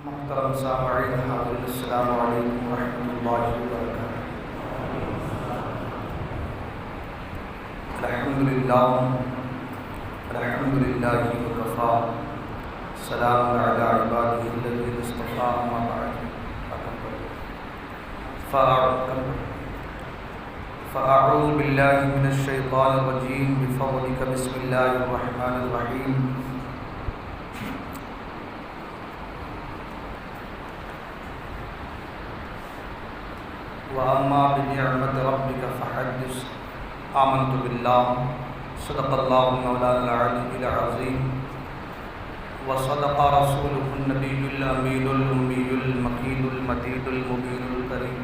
محترم سامعین حاضرین، السلام علیکم ورحمۃ اللہ وبرکاتہ۔ الحمدللہ وکفیٰ، سلام علی عبادہ الذین اصطفیٰ، اما بعد فاعوذ باللہ من الشیطان الرجیم بفضلک بسم اللہ الرحمن الرحیم۔ وَأَمَّا بِنِعْمَةِ رَبِّكَ فَحَدِّثْ۔ آمنت باللہ، صدق اللہ مولانا العلی العظیم، وصدق رسولہ النبی الامین الامی المکین المتین المبین الکریم۔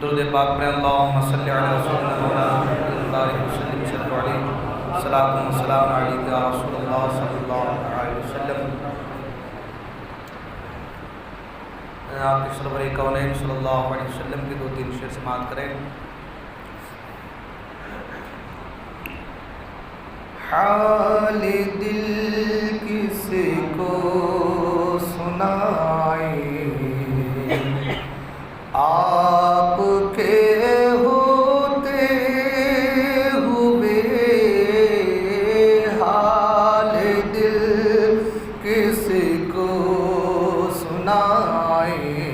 درود پاک پر اللہم صلی علی رسولنا مولانا محمد بارک وسلم صلی علیہ صلاۃ و سلام علیک یا رسول اللہ صلی اللہ علیہ وسلم۔ آپ کے سرور کونین صلی اللہ علیہ وسلم کی دو تین شعر سماعت کریں۔ حال دل کس کو سنائیں، آپ کے ہوتے ہوئے حال دل کس کو سنائیں،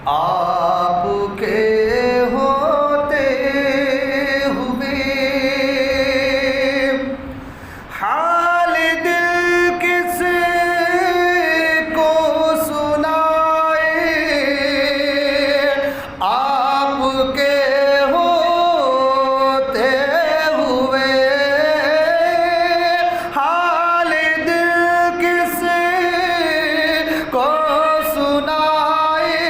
آپ کے ہوتے ہوئے حال دل کس کو سنائیں، آپ کے ہوتے ہوئے حال دل کس کو سنائیں،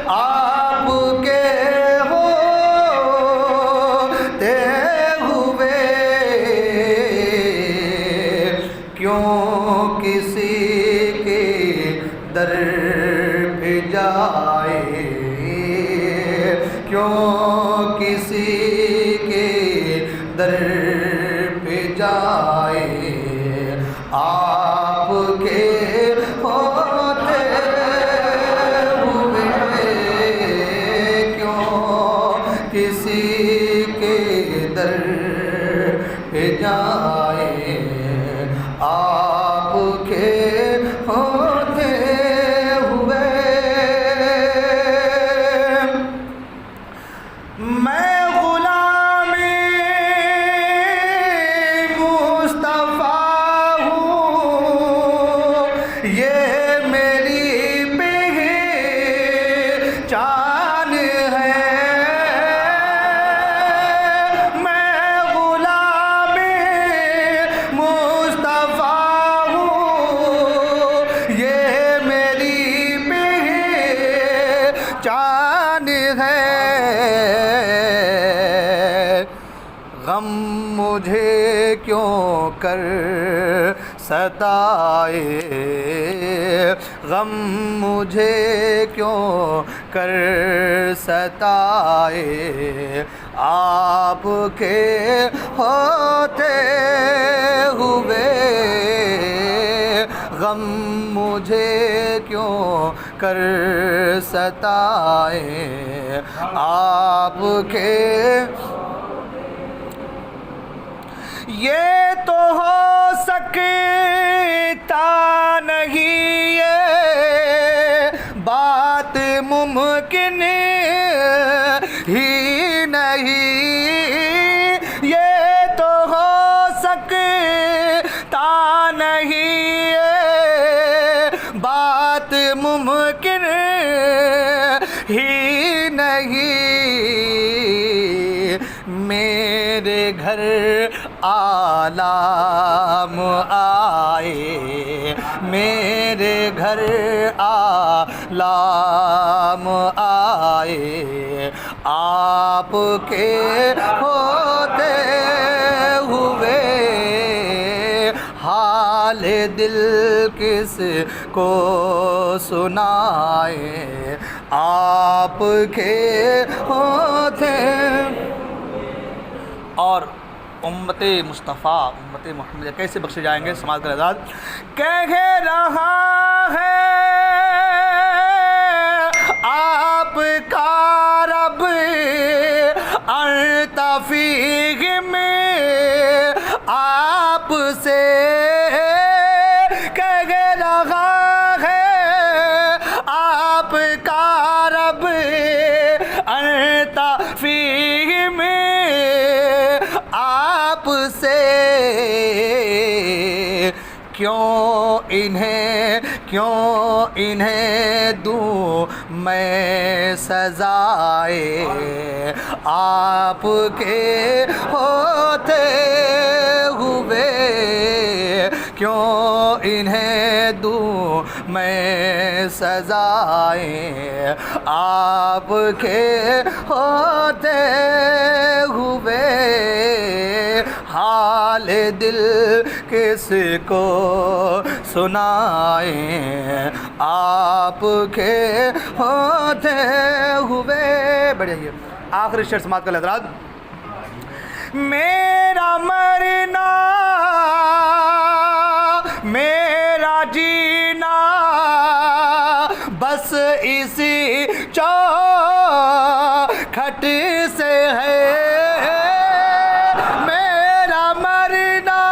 آپ کے ہوتے ہوئے کیوں کسی کے در پہ جائے، کیوں کسی کے در پہ جائے، آپ کے ہوتے ہوئے کیوں کسی کے در پہ جائے، آپ کے ہوتے ہوئے۔ میں غلام مصطفیٰ ہوں، یہ میری پہچان ہے، میں غلام مصطفیٰ ہوں، یہ میری پہچان ہے۔ غم مجھے کیوں کر ستائے، غم مجھے کیوں کر ستائے، آپ کے ہوتے ہوئے غم مجھے کیوں کر ستائے، آپ کے یہ تو ہو سکتا نہیں، یہ بات ممکن ہی نہیں، یہ تو ہو سکتا نہیں، یہ بات ممکن ہی نہیں، میرے گھر آلام آئے، میرے گھر آلام آئے، آپ کے ہوتے ہوئے حال دل کس کو سنائیں، آپ کے ہوتے۔ اور امت مصطفیٰ امت محمد کیسے بخشے جائیں گے؟ سماعت کر آزاد۔ کہہ رہا انہیں دوں میں سزائے آپ کے ہوتے ہوئے، کیوں انہیں دوں میں سزائے آپ کے ہوتے ہوئے، حال دل کس کو سنائیں آپ کے ہوتے ہوئے۔ بڑھئے آخری شعر سماعت کر حضرات۔ میرا مرنا میرا جینا بس اسی چوکھٹ سے ہے، میرا مرنا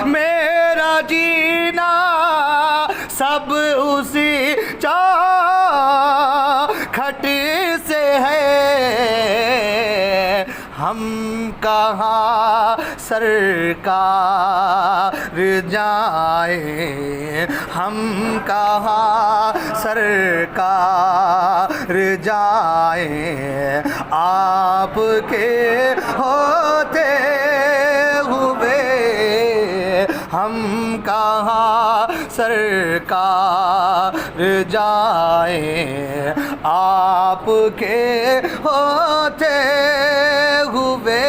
میرا جینا سب اسی چوکھٹ سے ہے، ہم کہاں سرکار جائیں، ہم کہاں سرکار جائیں آپ کے ہوتے ہوئے، ہم کہاں سرکار جائیں آپ کے ہوتے ہوئے،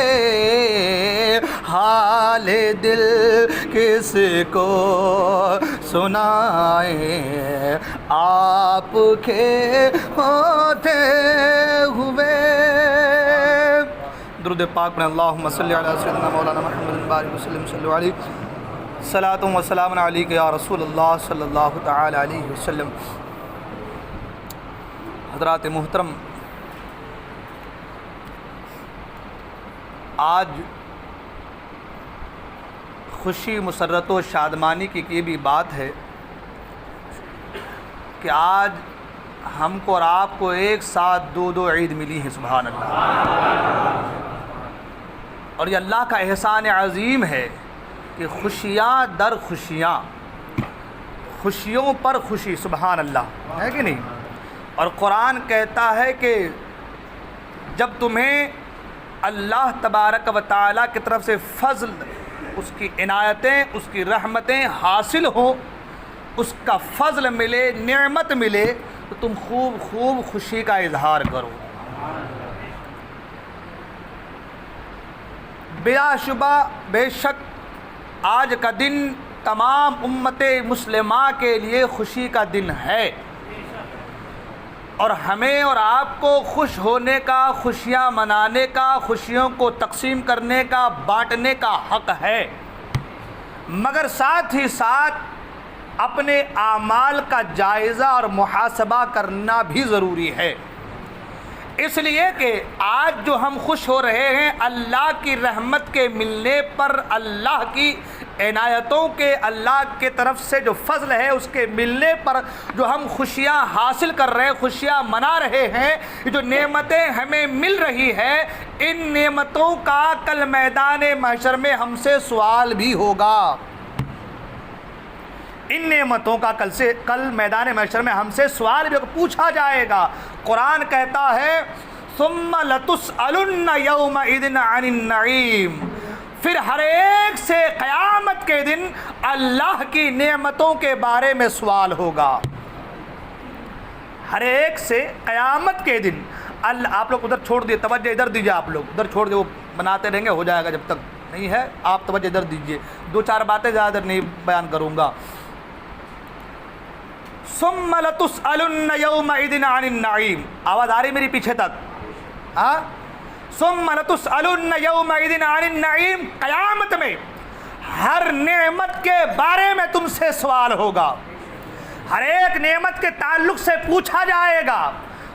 حال دل کس کو سنائیں آپ کے ہوتے ہوئے۔ درود پاک پڑھیں، اللہم صلی علی سیدنا مولانا محمد بارک وسلم صلی علیہ صلاۃ و سلام علیک یا رسول اللہ صلی اللہ تعالی علیہ وسلم۔ حضرات محترم، آج خوشی مسرت و شادمانی کی یہ بھی بات ہے کہ آج ہم کو اور آپ کو ایک ساتھ دو عید ملی ہیں، سبحان اللہ۔ اور یہ اللہ کا احسان عظیم ہے کہ خوشیاں در خوشیاں، خوشیوں پر خوشی، سبحان اللہ، ہے کہ نہیں؟ اور قرآن کہتا ہے کہ جب تمہیں اللہ تبارک و تعالیٰ کی طرف سے فضل، اس کی عنایتیں، اس کی رحمتیں حاصل ہوں، اس کا فضل ملے، نعمت ملے، تو تم خوب خوشی کا اظہار کرو۔ بلا شبہ بے شک آج کا دن تمام امت مسلمہ کے لیے خوشی کا دن ہے، اور ہمیں اور آپ کو خوش ہونے کا، خوشیاں منانے کا، خوشیوں کو تقسیم کرنے کا، بانٹنے کا حق ہے، مگر ساتھ ہی ساتھ اپنے اعمال کا جائزہ اور محاسبہ کرنا بھی ضروری ہے۔ اس لیے کہ آج جو ہم خوش ہو رہے ہیں اللہ کی رحمت کے ملنے پر، اللہ کی عنایتوں کے، اللہ کے طرف سے جو فضل ہے اس کے ملنے پر جو ہم خوشیاں حاصل کر رہے ہیں، خوشیاں منا رہے ہیں، یہ جو نعمتیں ہمیں مل رہی ہے، ان نعمتوں کا کل میدان محشر میں ہم سے سوال بھی ہوگا۔ ان نعمتوں کا کل میدان محشر میں ہم سے سوال بھی پوچھا جائے گا۔ قرآن کہتا ہے ثم لتسألن یومئذ عن النعیم، پھر ہر ایک سے قیامت کے دن اللہ کی نعمتوں کے بارے میں سوال ہوگا۔ ہر ایک سے قیامت کے دن آپ لوگ ادھر چھوڑ دیے، توجہ ادھر دیجیے، آپ لوگ ادھر چھوڑ دیے، وہ بناتے رہیں گے، ہو جائے گا، جب تک نہیں ہے آپ توجہ ادھر دیجیے، دو چار باتیں زیادہ نہیں بیان کروں گا۔ ثم لتسألن یومئذ عن النعیم، آواز آ رہی میری پیچھے تک؟ ہاں، ثم لتسألن یومئذ عن النعیم، قیامت میں ہر نعمت کے بارے میں تم سے سوال ہوگا، ہر ایک نعمت کے تعلق سے پوچھا جائے گا۔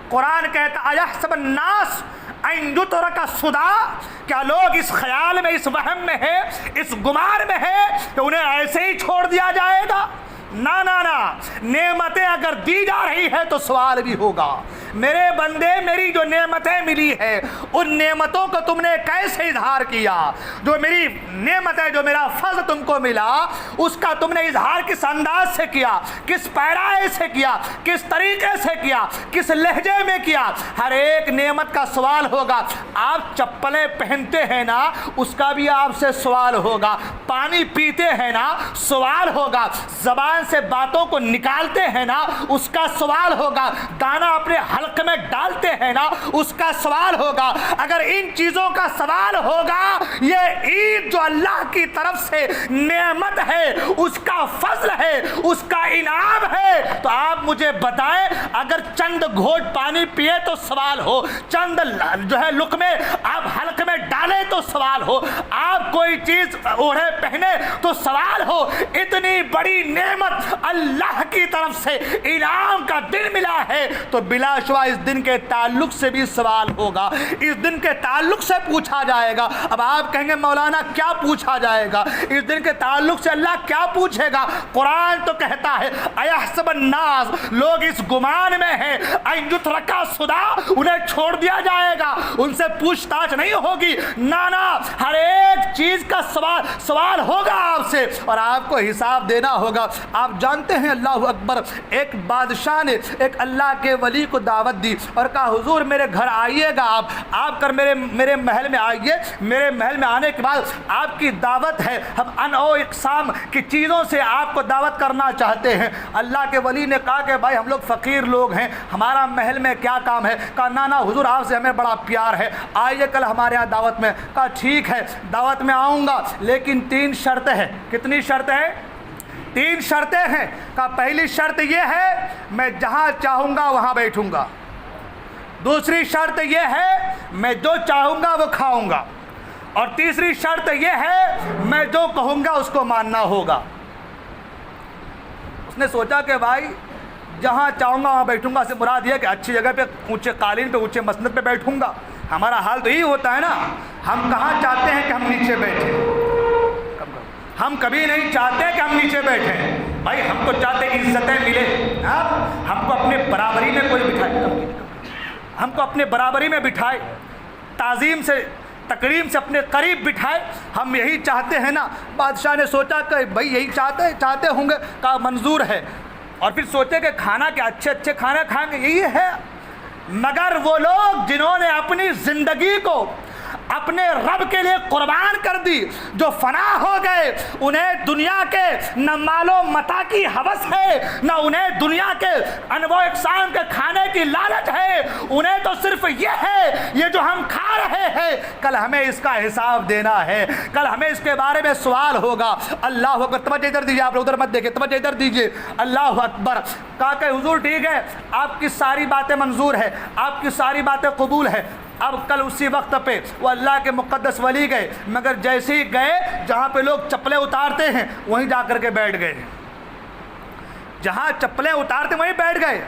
قرآن کہتا اَیَحْسَبُ النَّاسُ أَن يُتْرَكَ سُدًى، کیا لوگ اس خیال میں، اس وہم میں ہے، اس گمان میں ہے کہ انہیں ایسے ہی چھوڑ دیا جائے گا؟ نا نا نا، نعمتیں اگر دی جا رہی ہے تو سوال بھی ہوگا۔ میرے بندے، میری جو نعمتیں ملی ہے ان نعمتوں کو تم نے کیسے اظہار کیا؟ جو میری نعمتیں، جو میرا فضل تم کو ملا، اس کا تم نے اظہار کس انداز سے کیا، کس پیرائے سے کیا، کس طریقے سے کیا، کس لہجے میں کیا؟ ہر ایک نعمت کا سوال ہوگا۔ آپ چپلیں پہنتے ہیں نا، اس کا بھی آپ سے سوال ہوگا۔ پانی پیتے ہیں نا، سوال ہوگا۔ زبان سے باتوں کو نکالتے ہیں نا، اس کا سوال ہوگا۔ دانا اپنے حلق میں ڈالتے ہیں نا، اس کا سوال ہوگا۔ اگر ان چیزوں کا سوال ہوگا، یہ عید جو اللہ کی طرف سے نعمت ہے، اس کا فضل ہے، اس کا انعام ہے، تو آپ مجھے بتائیں، اگر چند گھونٹ پانی پیے تو سوال ہو، چند جو ہے لقمے آپ حلق میں ڈالیں تو سوال ہو، آپ کوئی چیز اوڑھے پہنے تو سوال ہو۔ اتنی بڑی نعمت اللہ کی طرف سے انعام کا دن ملا ہے تو بلا شبہ اس دن کے تعلق سے بھی سوال ہوگا، اس دن کے تعلق سے پوچھا جائے گا۔ اب آپ کہیں گے مولانا کیا پوچھا جائے گا؟ اس دن کے تعلق سے اللہ کیا پوچھے گا؟ قرآن تو کہتا ہے اَيَحْسَبُ النَّاسُ، لوگ اس گمان میں ہیں اَن يُتْرَكَ سُدًى، انہیں چھوڑ دیا جائے گا، ان سے پوچھ تاچھ نہیں ہوگی۔ نا، ہر ایک چیز کا سوال ہوگا آپ سے، اور آپ کو حساب دینا ہوگا۔ آپ جانتے ہیں، اللہ اکبر، ایک بادشاہ نے ایک اللہ کے ولی کو دعوت دی اور کہا حضور میرے گھر آئیے گا، آپ کر میرے محل میں آئیے، میرے محل میں آنے کے بعد آپ کی دعوت ہے، ہم انواع اقسام کی چیزوں سے آپ کو دعوت کرنا چاہتے ہیں۔ اللہ کے ولی نے کہا کہ بھائی ہم لوگ فقیر لوگ ہیں، ہمارا محل میں کیا کام ہے؟ کہا نا حضور آپ سے ہمیں بڑا پیار ہے، آئیے کل ہمارے یہاں دعوت میں۔ کہا ٹھیک ہے، دعوت میں آؤں گا، لیکن 3 شرطیں ہیں۔ کتنی شرطیں ہیں؟ 3 شرطیں ہیں۔ کہا پہلی شرط یہ ہے میں جہاں چاہوں گا وہاں بیٹھوں گا، دوسری شرط یہ ہے میں جو چاہوں گا وہ کھاؤں گا، اور تیسری شرط یہ ہے میں جو کہوں گا اس کو ماننا ہوگا۔ اس نے سوچا کہ بھائی جہاں چاہوں گا وہاں بیٹھوں گا سے مراد یہ کہ اچھی جگہ پہ، اونچے قالین پہ، اونچے مسند پہ بیٹھوں گا۔ ہمارا حال تو یہی ہوتا ہے نا، ہم کہاں چاہتے ہیں کہ ہم نیچے بیٹھیں؟ ہم کبھی نہیں چاہتے کہ ہم نیچے بیٹھیں، بھائی ہم تو چاہتے ہیں عزتیں ملے، ہم کو اپنے برابری میں کوئی بٹھائے، ہم کو اپنے برابری میں بٹھائے، تعظیم سے تکریم سے اپنے قریب بٹھائے، ہم یہی چاہتے ہیں نا۔ بادشاہ نے سوچا کہ بھائی یہی چاہتے ہوں گے، کہا منظور ہے، اور پھر سوچے کہ کھانا کے اچھے کھانا کھائیں گے، یہی ہے۔ مگر وہ لوگ جنہوں نے اپنی زندگی کو اپنے رب کے لیے قربان کر دی، جو فنا ہو گئے، انہیں دنیا کے نہ مال و متاع کی ہوس ہے، نہ انہیں دنیا کے انواع اقسام کے کھانے کی لالچ ہے، انہیں تو صرف یہ ہے یہ جو ہم کھا رہے ہیں کل ہمیں اس کا حساب دینا ہے، کل ہمیں اس کے بارے میں سوال ہوگا۔ اللہ اکبر، توجہ ادھر دیجیے، آپ ادھر مت دیکھیں، توجہ ادھر دیجیے۔ اللہ اکبر۔ کہا کہ حضور ٹھیک ہے، آپ کی ساری باتیں منظور ہے، آپ کی ساری باتیں قبول ہے۔ اب کل اسی وقت پہ وہ اللہ کے مقدس ولی گئے، مگر جیسے ہی گئے جہاں پہ لوگ چپلیں اتارتے ہیں وہیں جا کر کے بیٹھ گئے، جہاں چپلیں اتارتے وہیں بیٹھ گئے۔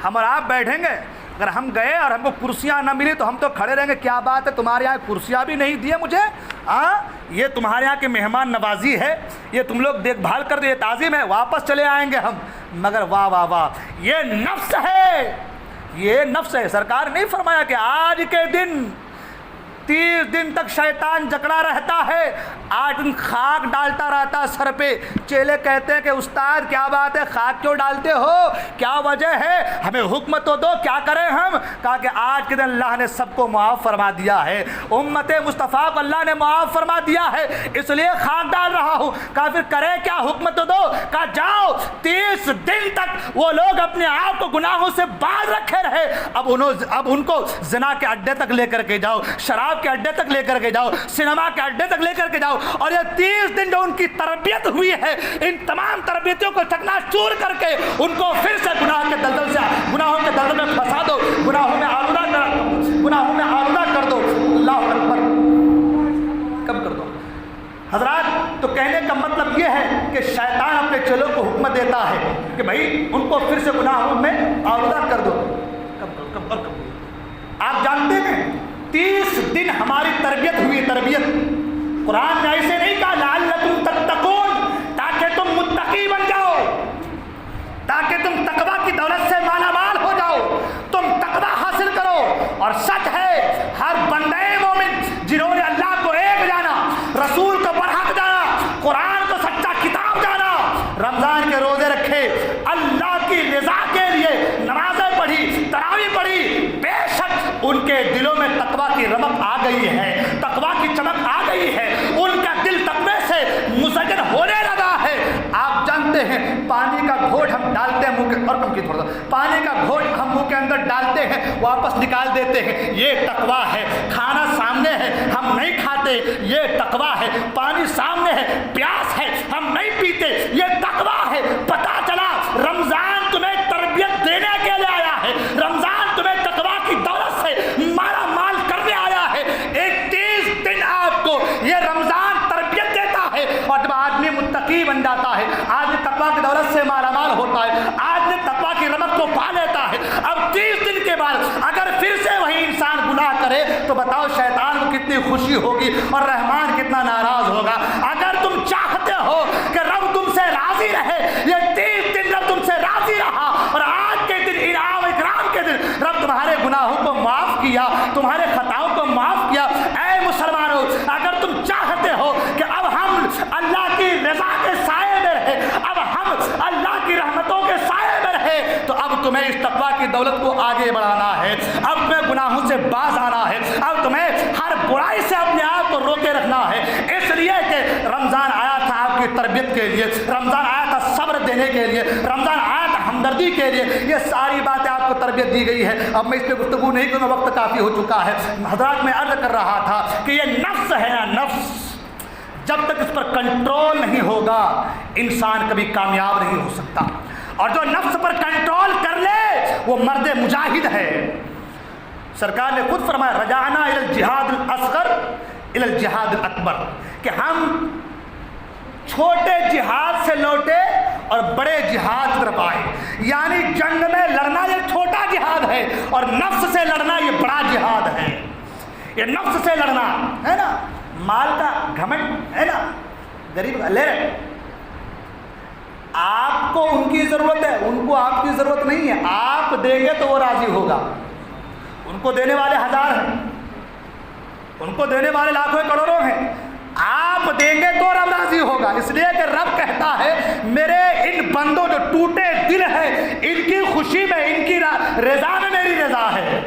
ہم اور آپ بیٹھیں گے؟ اگر ہم گئے اور ہم کو کرسیاں نہ ملی تو ہم تو کھڑے رہیں گے، کیا بات ہے تمہارے یہاں کرسیاں بھی نہیں دیے مجھے، یہ تمہارے یہاں کی مہمان نوازی ہے، یہ تم لوگ دیکھ بھال کر دو، یہ تعظیم ہے، واپس چلے آئیں گے ہم۔ مگر واہ واہ واہ، یہ نفس ہے، یہ نفس ہے۔ سرکار نہیں فرمایا کہ آج کے دن 30 دن تک شیطان جکڑا رہتا ہے، 8 دن خاک ڈالتا رہتا ہے سر پہ۔ چیلے کہتے ہیں کہ استاد کیا بات ہے، خاک کیوں ڈالتے ہو، کیا وجہ ہے، ہمیں حکم تو دو، کیا کریں ہم؟ کہا کہ آج کے دن اللہ نے سب کو معاف فرما دیا ہے، امت مصطفیٰ کو اللہ نے معاف فرما دیا ہے، اس لیے خاک ڈال رہا ہوں۔ کہا پھر کرے کیا، حکم تو دو۔ کہا جاؤ 30 دن تک وہ لوگ اپنے آپ کو گناہوں سے باز رکھے رہے، اب ان کو زنا کے اڈے تک لے کر کے جاؤ، شراب کے اڈے تک لے کر کے جاؤ، سینما کے اڈے تک لے کر کے جاؤ، اور یہ 30 دن جو ان کی تربیت ہوئی ہے ان تمام تربیتوں کو چکنا چور کر کے ان کو پھر سے گناہوں کے دلدل میں پھنسا دو، گناہوں میں آلودہ کر دو۔ اللہ اکبر، کم کر دو حضرات۔ تو کہنے کا مطلب یہ ہے کہ شیطان اپنے چلوں کو حکم دیتا ہے کہ بھائی ان کو پھر سے گناہوں میں آلودہ کر دو، کم۔ آپ جانتے ہیں 30 دن ہماری تربیت ہوئی، تربیت قرآن نے ایسے نہیں کہا لعلکم تتقون، تاکہ تم متقی بن جاؤ، تاکہ تم تقویٰ کی دولت سے مالا مال ہو جاؤ، تم تقویٰ حاصل کرو۔ اور سچ ہے ہر بندے مومن جنہوں نے اللہ کو ایک جانا، رسول کو برحق جانا، قرآن کو سچا کتاب جانا، رمضان کے روزے رکھے، اللہ کی رضا کے لیے نمازیں پڑھی، تراویح پڑھی، بے شک ان کے دلوں میں تقویٰ کی رمق آ گئی ہے، تقویٰ کی چمک آ گئی ہے، ان کا دل تقوی سے مسجد ہونے لگا ہے۔ آپ جانتے ہیں پانی کا گھونٹ ہم ڈالتے ہیں منہ کے، اور کم کی تھوڑا سا، پانی کا گھونٹ ہم منہ کے اندر ڈالتے ہیں واپس نکال دیتے ہیں، یہ تقویٰ ہے۔ کھانا سامنے ہے ہم نہیں کھاتے، یہ تقویٰ ہے۔ پانی سامنے ہے پیاس ہے ہم نہیں پیتے، یہ تقویٰ ہے۔ پتہ چلا رمضان تمہیں تربیت دینے کے لیے آیا ہے، رمضان تمہیں تقویٰ کی دولت سے مالا مال کرنے آیا ہے۔ 31 دن آپ کو یہ رمضان تربیت دیتا ہے، اور جب آدمی متقی بن جاتا ہے، آدمی تقویٰ کی دولت سے مالا مال ہوتا ہے، آدمی تقویٰ کی رمق کو پا لیتا ہے۔ اب 30 دن کے بعد اگر پھر سے وہی انسان گناہ کرے تو بتاؤ شیطان کو کتنی خوشی ہوگی اور رحمان کتنا ناراض ہوگا۔ اگر تم چاہتے ہو کہ رب تم سے راضی رہے، یہ 30 دن رب تم سے راضی رہا، اور آج کے دن انعام اکرام کے دن رب تمہارے گناہوں کو معاف کیا، تمہارے خطاؤں کو معاف کیا۔ اے مسلمانوں، اگر تم چاہتے ہو کہ اب ہم اللہ کی رضا کے سائے میں رہے، اب ہم اللہ کی رحمتوں کے سائے میں رہے، تو اب تمہیں اس تقویٰ کی دولت کو آگے بڑھانا ہے، اب تمہیں گناہوں سے باز آنا ہے، اب تمہیں ہر برائی سے اپنے آپ کو روکے رکھنا ہے۔ اس لیے کہ رمضان آیا تھا آپ کی تربیت کے لیے، رمضان آیا تھا صبر دینے کے لیے، رمضان آیا تھا ہمدردی کے لیے، یہ ساری باتیں آپ کو تربیت دی گئی ہے۔ اب میں اس پہ گفتگو نہیں کروں، وقت کافی ہو چکا ہے۔ حضرات میں عرض کر رہا تھا کہ یہ نفس ہے نا، نفس جب تک اس پر کنٹرول نہیں ہوگا انسان کبھی کامیاب نہیں ہو سکتا، اور جو نفس پر کنٹرول کر لے وہ مرد مجاہد ہے۔ سرکار نے خود فرمایا رجعنا الی الجہاد الاصغر الی الجہاد الاکبر، کہ ہم چھوٹے جہاد سے لوٹے اور بڑے جہاد کی طرف آئے۔ یعنی جنگ میں لڑنا یہ چھوٹا جہاد ہے، اور نفس سے لڑنا یہ بڑا جہاد ہے۔ یہ نفس سے لڑنا ہے نا، مال کا گھمنڈ ہے نا، غریب لے رہے، آپ کو ان کی ضرورت ہے، ان کو آپ کی ضرورت نہیں ہے، آپ دیں گے تو وہ راضی ہوگا۔ ان کو دینے والے ہزار ہیں، ان کو دینے والے لاکھوں کروڑوں ہیں، آپ دیں گے تو رب راضی ہوگا۔ اس لیے کہ رب کہتا ہے میرے ان بندوں جو ٹوٹے دل ہیں، ان کی خوشی میں، ان کی رضا میں میری رضا ہے۔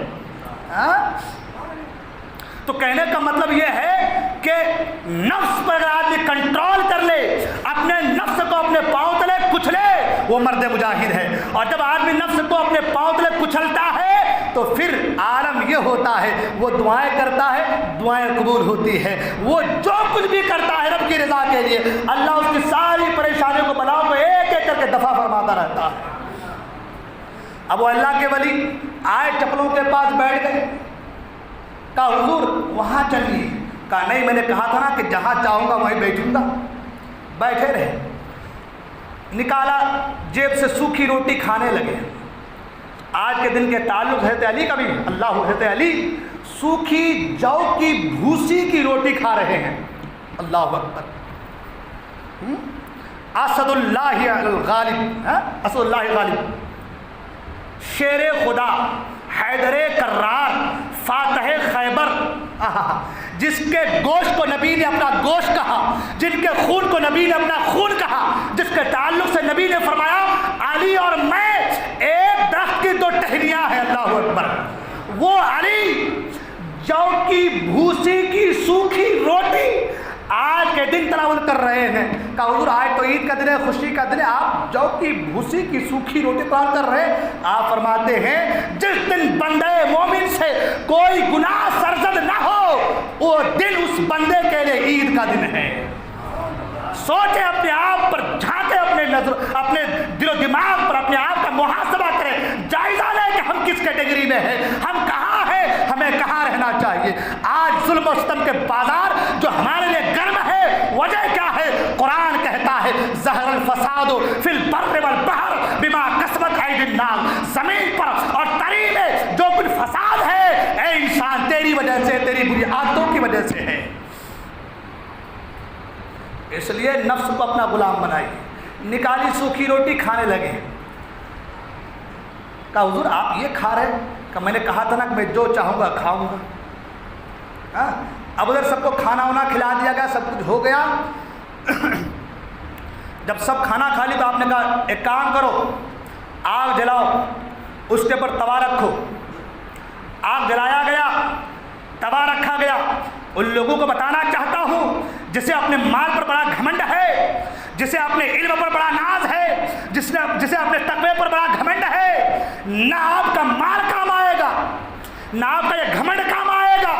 تو کہنے کا مطلب یہ ہے کہ نفس پر اگر آدمی کنٹرول کر لے، اپنے نفس کو اپنے پاؤں تلے کچلے، وہ مرد مجاہد ہے۔ اور جب آدمی نفس کو اپنے پاؤں تلے کچلتا ہے تو پھر عالم یہ ہوتا ہے وہ دعائیں کرتا ہے، دعائیں قبول ہوتی ہے، وہ جو کچھ بھی کرتا ہے رب کی رضا کے لیے، اللہ اس کی ساری پریشانیوں کو بلاؤ کو ایک ایک کر کے دفع فرماتا رہتا ہے۔ اب وہ اللہ کے ولی آئے چپلوں کے پاس بیٹھ گئے، کہا حضور وہاں چلیے، کہا نہیں میں نے کہا تھا نا کہ جہاں چاہوں گا وہیں بیٹھوں گا۔ بیٹھے رہے، نکالا جیب سے سوکھی روٹی کھانے لگے۔ آج کے دن کے تعلق حضرت علی کا بھی، اللہ حضرت علی سوکھی جو کی بھوسی کی روٹی کھا رہے ہیں، اللہ اکبر۔ اسد اللہ الغالب، اسد اللہ غالب، شیر خدا، حیدر کرار، فاتح خیبر، جس کے گوشت کو نبی نے اپنا گوشت کہا، جن کے خون کو نبی نے اپنا خون کہا، جس کے تعلق سے نبی نے فرمایا علی اور میں ایک درخت کی دو ٹہنیاں ہیں، اللہ اکبر۔ وہ علی جو کی بھوسی کی سوکھی روٹی آج کے دن تناول کر رہے ہیں۔ کہا حضور آج تو عید کا دن ہے، خوشی کا دن ہے، آپ جو کی بھوسی کی سوکھی روٹی تناول کر رہے ہیں۔ آپ فرماتے ہیں جس دن بندے مومن سے کوئی گناہ سرزد نہ ہو، وہ دن اس بندے کے لیے عید کا دن ہے۔ سوچیں اپنے آپ پر، جھانکیں اپنے نظر، اپنے دل و دماغ پر، اپنے آپ کا محاسبہ کریں، جائزہ لیں کہ ہم کس کیٹیگری میں ہیں، ہم کہاں ہیں، ہمیں کہاں رہنا چاہیے۔ آج ظلم و ستم کے بازار جو ہمارے لیے گرم ہے، وجہ کیا ہے؟ قرآن کہتا ہے ظہر الفساد فی البر والبحر بما کسبت ایدی الناس، زمین پر اور تری میں جو کچھ فساد ہے اے انسان تیری وجہ سے، تیری بری عادتوں کی وجہ سے ہے۔ اس لیے نفس کو اپنا غلام بنائیے۔ نکالی سوکھی روٹی کھانے لگے، کہا حضور آپ یہ کھا رہے ہیں؟ کہ میں نے کہا تھا نا کہ میں جو چاہوں گا کھاؤں گا. ہاں اب ادھر سب کو کھانا وانا کھلا دیا گیا, سب کچھ ہو گیا. جب سب کھانا کھا لی تو آپ نے کہا ایک کام کرو, آگ جلاؤ, اس کے اوپر توا رکھو. آگ جلایا گیا, توا رکھا گیا. ان لوگوں کو بتانا چاہتا ہوں جسے اپنے مال پر بڑا گھمنڈ ہے, جسے اپنے علم پر بڑا ناز ہے, جسے اپنے تقوی پر بڑا گھمنڈ ہے, نہ آپ کا مال کام آئے گا, نہ آپ کا یہ گھمنڈ کام آئے گا,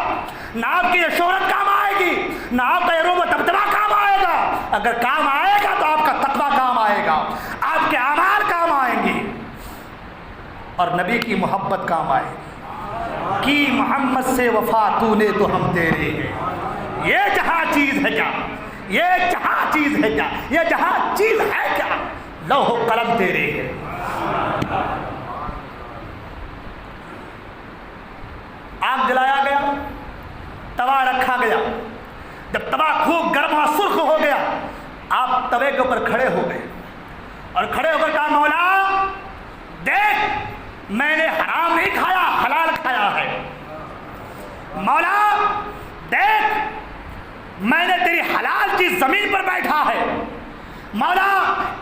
نہ آپ کی یہ شہرت کام آئے گی, نہ آپ کا یہ روب و دبدبہ کام آئے گا. اگر کام آئے گا تو آپ کا تقوی کام آئے گا, آپ کے اعمال کام آئیں گے, اور نبی کی محبت کام آئے گی. کی محمد سے وفا تو نے تو ہم تیرے ہیں. یہ جہاں چیز ہے کیا, یہ جہاں چیز ہے کیا, یہ جہاں چیز ہے کیا, لوح و قلم تیرے ہیں. آگ جلایا گیا, توا رکھا گیا. جب توا خوب گرم اور سرخ ہو گیا, آپ توے کے اوپر کھڑے ہو گئے اور کھڑے ہو کر کہا مولا دیکھ میں نے حرام نہیں کھایا, حلال کھایا ہے. مولا دیکھ میں نے تیری حلال کی زمین پر بیٹھا ہے. مولا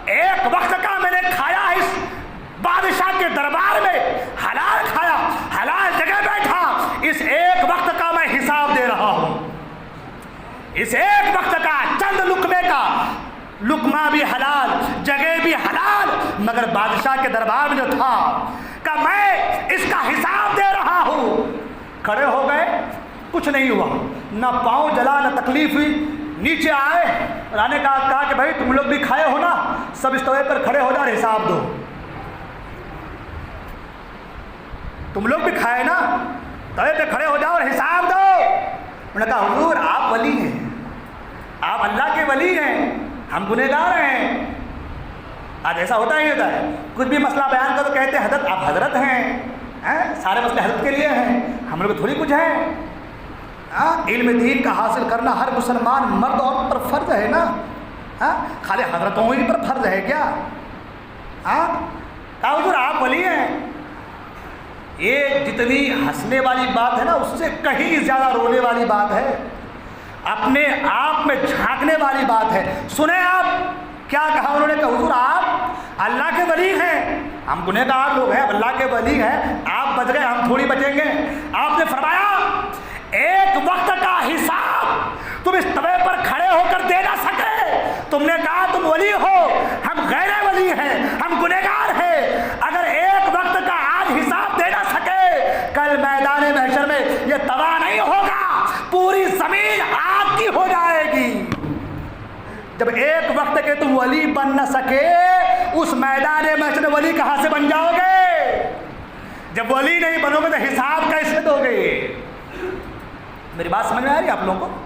ایک وقت کا میں نے کھایا اس بادشاہ کے دربار میں, حلال کھایا, حلال جگہ بیٹھا. اس ایک وقت کا میں حساب دے رہا ہوں. اس ایک وقت کا چند لقمے کا, لقمہ بھی حلال, جگہ بھی حلال, مگر بادشاہ کے دربار میں جو تھا کہ میں اس کا حساب دے رہا ہوں. کھڑے ہو گئے, کچھ نہیں ہوا, نہ پاؤں جلا نہ تکلیف ہوئی. نیچے آئے اور آنے کا کہا کہ بھائی تم لوگ بھی کھائے ہو نا, سب اس توے پر کھڑے ہو جاؤ اور حساب دو. تم لوگ بھی کھائے نا, توے پہ کھڑے ہو جاؤ اور حساب دو. انہوں نے کہا حضور آپ ولی ہیں, آپ اللہ کے ولی ہیں, ہم گنہگار ہیں. آج ایسا ہوتا ہی ہوتا ہے, کچھ بھی مسئلہ بیان کرو تو کہتے ہیں حضرت آپ حضرت ہیں, سارے مسئلے حضرت کے لیے ہیں, ہم لوگ تھوڑی کچھ ہیں. علم دین کا حاصل کرنا ہر مسلمان مرد عورت پر فرض ہے نا, خالی حضرتوں ہی پر فرض ہے کیا؟ کہا حضور آپ ولی ہیں. یہ جتنی ہنسنے والی بات ہے نا اس سے کہیں زیادہ رونے والی بات ہے, اپنے آپ میں جھانکنے والی بات ہے. سنیں آپ کیا کہا انہوں نے, کہا حضور آپ اللہ کے ولی ہیں, ہم گنہگار لوگ ہیں, اللہ کے ولی ہیں, آپ بچ گئے ہم تھوڑی بچیں گے. آپ نے فرمایا ایک وقت کا حساب تم اس توے پر کھڑے ہو کر دے نہ سکے. تم نے کہا تم ولی ہو, ہم غیر ولی ہیں, ہم گنہگار ہیں. اگر ایک وقت کا آج حساب دے نہ سکے, کل میدان محشر میں یہ توا نہیں ہوگا, پوری زمین آگ کی ہو جائے گی. جب ایک وقت کے تم ولی بن نہ سکے, اس میدان محشر میں ولی کہاں سے بن جاؤ گے؟ جب ولی نہیں بنو گے تو حساب کیسے دو گے؟ میری بات سمجھ میں آ رہی ہے آپ لوگوں کو؟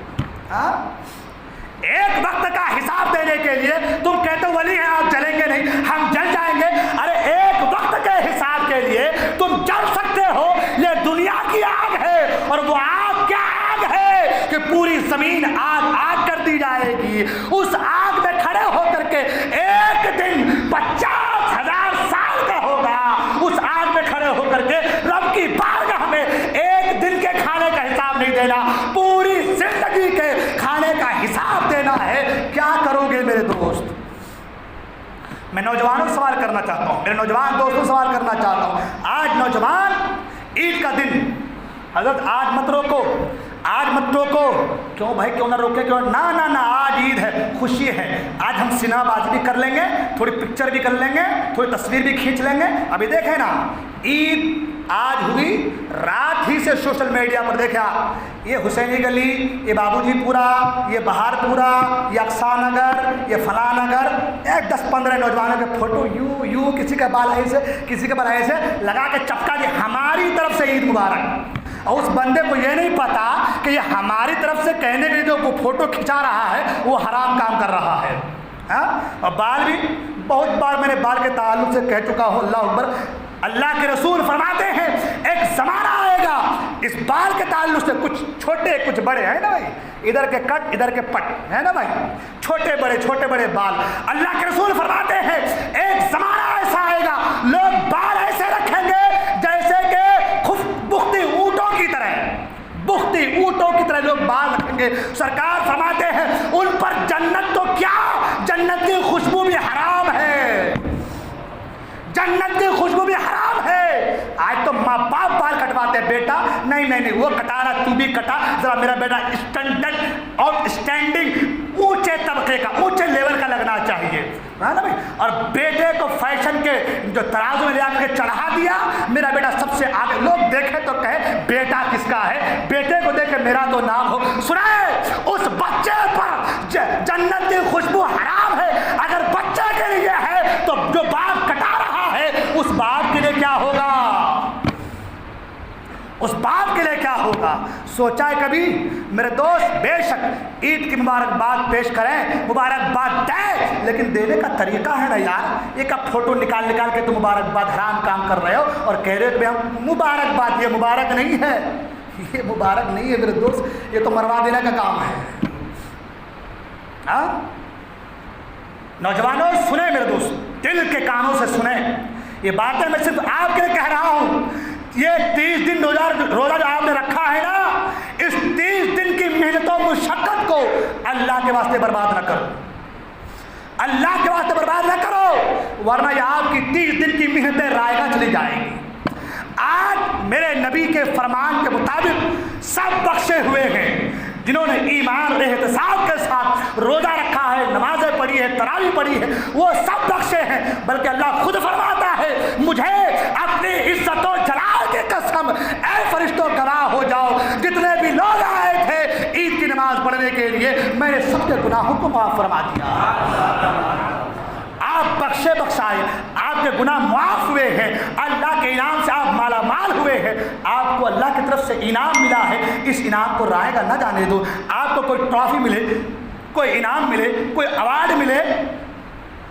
ایک وقت کا حساب دینے کے لیے تم کہتے ہو ولی ہیں آپ جلیں گے نہیں, ہم جل جائیں گے. ارے ایک وقت کے حساب کے لیے تم جل سکتے ہو, یہ دنیا کی آگ ہے, اور وہ آگ کیا آگ ہے کہ پوری زمین آگ آگ کر دی جائے گی. اس آگ میں کھڑے ہو کر کے ایک دن 50,000 سال کا ہوگا. اس آگ میں کھڑے ہو کر کے رب کی بارگاہ میں ایک دن کے کھانے کا حساب نہیں دینا, پوری زندگی کے کھانے کا حساب دینا ہے. کیا کرو گے میرے دوست؟ میں نوجوانوں سے سوال کرنا چاہتا ہوں, میرے نوجوان دوستوں سے سوال کرنا چاہتا ہوں. آج نوجوان عید کا دن, حضرت آج مت روکو, آج مت روکو. کیوں بھائی کیوں نہ روکے, کیوں نہ نہ نہ, آج عید ہے, خوشی ہے. آج ہم سینما بازی بھی کر لیں گے, تھوڑی پکچر بھی کر لیں گے, تھوڑی تصویر بھی کھینچ لیں گے. ابھی دیکھیں نا عید آج ہوئی, رات ہی سے سوشل میڈیا پر دیکھا یہ حسینی گلی, یہ بابو جی پورا, یہ بہار پورا, یہ اقصا نگر, یہ فلاں نگر, ایک 10-15 نوجوانوں کے فوٹو یوں کسی کا بال ایسے کسی کے بال ایسے لگا کے چپکا دی, ہماری طرف سے عید مبارک. اور اس بندے کو یہ نہیں پتا کہ یہ ہماری طرف سے کہنے کے لیے جو وہ فوٹو کھنچا رہا ہے وہ حرام کام کر رہا ہے. اور بال بھی بہت بار میں نے بال کے تعلق سے کہہ چکا ہوں, اللہ اکبر. اللہ کے رسول فرماتے ہیں ایک زمانہ آئے گا اس بال کے تعلق سے, کچھ چھوٹے کچھ بڑے ہیں نا بھائی, ادھر کے کٹ ادھر کے پٹ ہے نا بھائی, چھوٹے بڑے بال. اللہ کے رسول فرماتے ہیں ایک زمانہ ایسا آئے گا لوگ بال ایسے رکھیں گے جنت کی خوشبو بھی حرام ہے۔ آج تو ماں باپ بال کٹواتے ہیں، بیٹا نہیں وہ کٹانا تو بھی کٹا، ذرا میرا بیٹا اسٹینڈرڈ اور اسٹینڈنگ اونچے طبقے کا، اونچے لیول کا لگنا چاہیے، ہے نا بھائی۔ اور بیٹے کو فیشن کے جو ترازو میں لے آ کے چڑھا دیا، میرا بیٹا سب سے آگے، لوگ دیکھے تو کہے بیٹا کس کا ہے، بیٹے کو دیکھے میرا تو نام ہو۔ سنائے اس بچے پر جنت کی خوشبو حرام ہے۔ اگر بچے کے لیے ہے تو جو باپ کٹا رہا ہے اس باپ کے لیے کیا ہوگا، اس باپ کے لیے کیا ہوگا؟ سوچا ہے کبھی میرے دوست؟ بے شک عید کی مبارکباد پیش کریں، مبارکباد دیں، لیکن دینے کا طریقہ ہے نا یار۔ ایک آپ فوٹو نکال کے تو مبارکباد حرام کام کر رہے ہو اور کہہ رہے ہو کہ ہم مبارکباد، یہ مبارک نہیں ہے، یہ مبارک نہیں ہے میرے دوست، یہ تو مروا دینے کا کام ہے۔ ہاں نوجوانوں سنیں میرے دوست، دل کے کانوں سے سنیں یہ باتیں، میں صرف آپ کے لیے کہہ رہا ہوں۔ یہ 30 دن روزہ جو آپ نے رکھا ہے نا، اس 30 دن کی محنت و مشقت کو اللہ کے واسطے برباد نہ کرو، اللہ کے واسطے برباد نہ کرو، ورنہ یہ آپ کی 30 دن کی محنتیں رائے گاہ چلی جائیں گی۔ آج میرے نبی کے فرمان کے مطابق سب بخشے ہوئے ہیں جنہوں نے ایمان اور احتساب کے ساتھ روزہ رکھا ہے، نمازیں پڑھی ہے، تراویح پڑھی ہے، وہ سب بخشے ہیں۔ بلکہ اللہ خود فرماتا ہے مجھے اپنی عزت و جلال کی قسم، اے فرشتوں گواہ ہو جاؤ، جتنے بھی لوگ آئے تھے عید کی نماز پڑھنے کے لیے، میں نے سب کے گناہوں کو معاف فرما دیا۔ آپ بخشے بخشائے، آپ کے گناہ معاف ہوئے ہیں، اللہ کے انعام سے آپ مالا مال ہوئے ہیں، آپ کو اللہ کی طرف سے انعام ملا ہے، اس انعام کو رائے گا نہ جانے دو۔ آپ کو کوئی ٹرافی ملے، کوئی انعام ملے، کوئی ایوارڈ ملے،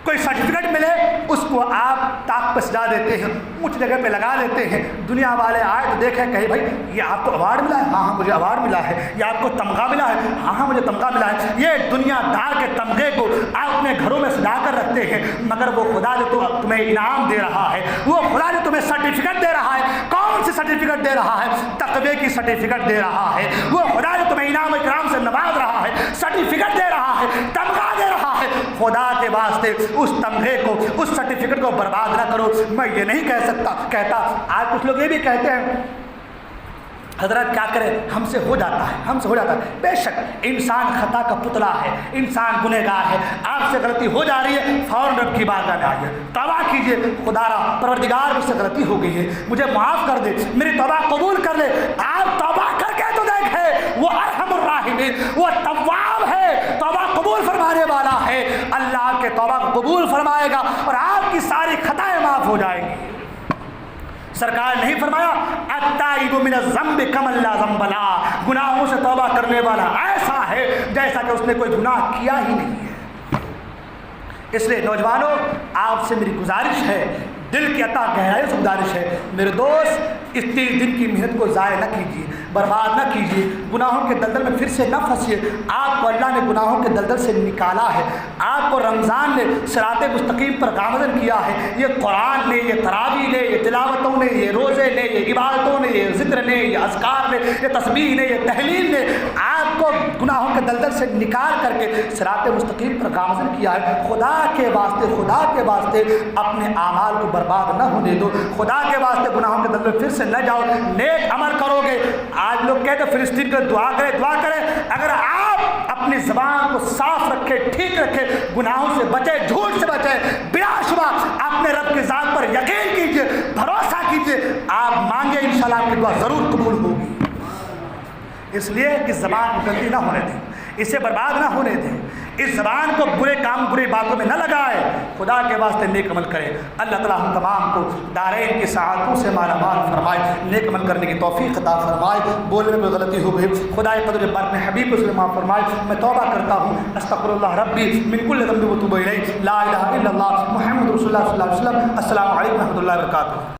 کوئی سرٹیفکیٹ ملے، اس کو آپ تاک پہ سجا دیتے ہیں، اونچ جگہ پہ لگا دیتے ہیں۔ دنیا والے آئے تو دیکھیں کہیں بھائی یہ آپ کو ایوارڈ ملا ہے، ہاں مجھے ایوارڈ ملا ہے، یہ آپ کو تمغہ ملا ہے، ہاں مجھے تمغہ ملا ہے۔ یہ دنیا دار کے تمغے کو آپ اپنے گھروں میں سجا کر رکھتے ہیں، مگر وہ خدا جو تمہیں انعام دے رہا ہے، وہ خدا جو تمہیں سرٹیفکیٹ دے رہا ہے، کون سی سرٹیفکیٹ دے رہا ہے؟ تقوی کی سرٹیفکیٹ دے رہا ہے۔ وہ خدا جو تمہیں انعام اکرام سے نواز رہا ہے، سرٹیفکیٹ دے رہا ہے، تمغہ دے رہا ہے۔ خدا کے واسطے اس تمغے کو، اس سرٹیفکیٹ کو برباد نہ کرو۔ میں یہ نہیں کہتا، آج کچھ لوگ یہ بھی کہتے ہیں حضرت کیا کرے، ہم سے ہو جاتا ہے، بے شک انسان خطا کا پتلا ہے، انسان گنہگار ہے، آپ سے غلطی ہو جا رہی ہے، فوراً رب کی بارگاہ میں آئیے، توبہ کیجیے، خدا را پروردگار مجھ سے غلطی ہو گئی ہے، مجھے معاف کر دے، میری توبہ قبول کر لے۔ آپ توبہ کر کے تو دیکھے، وہ ارحم الراحمین، وہ تواب ہے، توبہ قبول فرمانے والا ہے، اللہ آپ کے توبہ کو قبول فرمائے گا اور آپ کی ساری خطائیں معاف ہو جائیں گی۔ سرکار نے نہیں فرمایا التائب من الذنب کمن لا ذنب لہ، گناہوں سے توبہ کرنے والا ایسا ہے جیسا کہ اس نے کوئی گناہ کیا ہی نہیں ہے۔ اس لیے نوجوانوں آپ سے میری گزارش ہے، دل کی عطا گہرائی سے گزارش ہے، میرے دوست اس 30 دن کی محنت کو ضائع نہ کیجیے، برباد نہ کیجیے، گناہوں کے دلدل میں پھر سے نہ پھنسیے۔ آپ کو اللہ نے گناہوں کے دلدل سے نکالا ہے، آپ کو رمضان نے صراط مستقیم پر گامزن کیا ہے۔ یہ قرآن نے، یہ تراویح نے، یہ تلاوتوں نے، یہ روزے نے، یہ عبادتوں نے، یہ ذکر نے، یہ اذکار نے، یہ تسبیح نے، یہ تحلیل نے آپ کو گناہوں کے دلدل سے نکال کر کے صراط مستقیم پر گامزن کیا ہے۔ خدا کے واسطے اپنے اعمال کو برباد نہ ہونے دو، خدا کے واسطے گناہوں کے دلدل پھر سے نہ جاؤ، نیک عمل کرو گے۔ آج لوگ کہتے ہیں فلسطین کو دعا کریں، اگر آپ اپنی زبان کو صاف رکھے، ٹھیک رکھے، گناہوں سے بچے، جھوٹ سے بچے، بلا شبہ اپنے رب کی ذات پر یقین کیجئے، بھروسہ کیجئے، آپ مانگے انشاءاللہ آپ کی دعا ضرور قبول ہوگی۔ اس لیے اس زبان کو گندی نہ ہونے دیں، اسے برباد نہ ہونے دیں، اس زبان کو برے کام بری باتوں میں نہ لگائے، خدا کے واسطے نیک عمل کرے۔ اللہ تعالیٰ ہم تمام کو دارین کی سعادتوں سے مالا مال فرمائے، نیک عمل کرنے کی توفیق عطا فرمائے۔ بولنے میں غلطی ہو گئی، خدا قدر بات میں حبیب اس معاف فرمائے۔ میں توبہ کرتا ہوں، استغفر اللہ ربی من کل ذنب و توب الیہ، لا الہ الا اللہ محمد رسول اللہ صلی اللہ علیہ وسلم۔ السلام علیکم و رحمۃ اللہ وبرکاتہ۔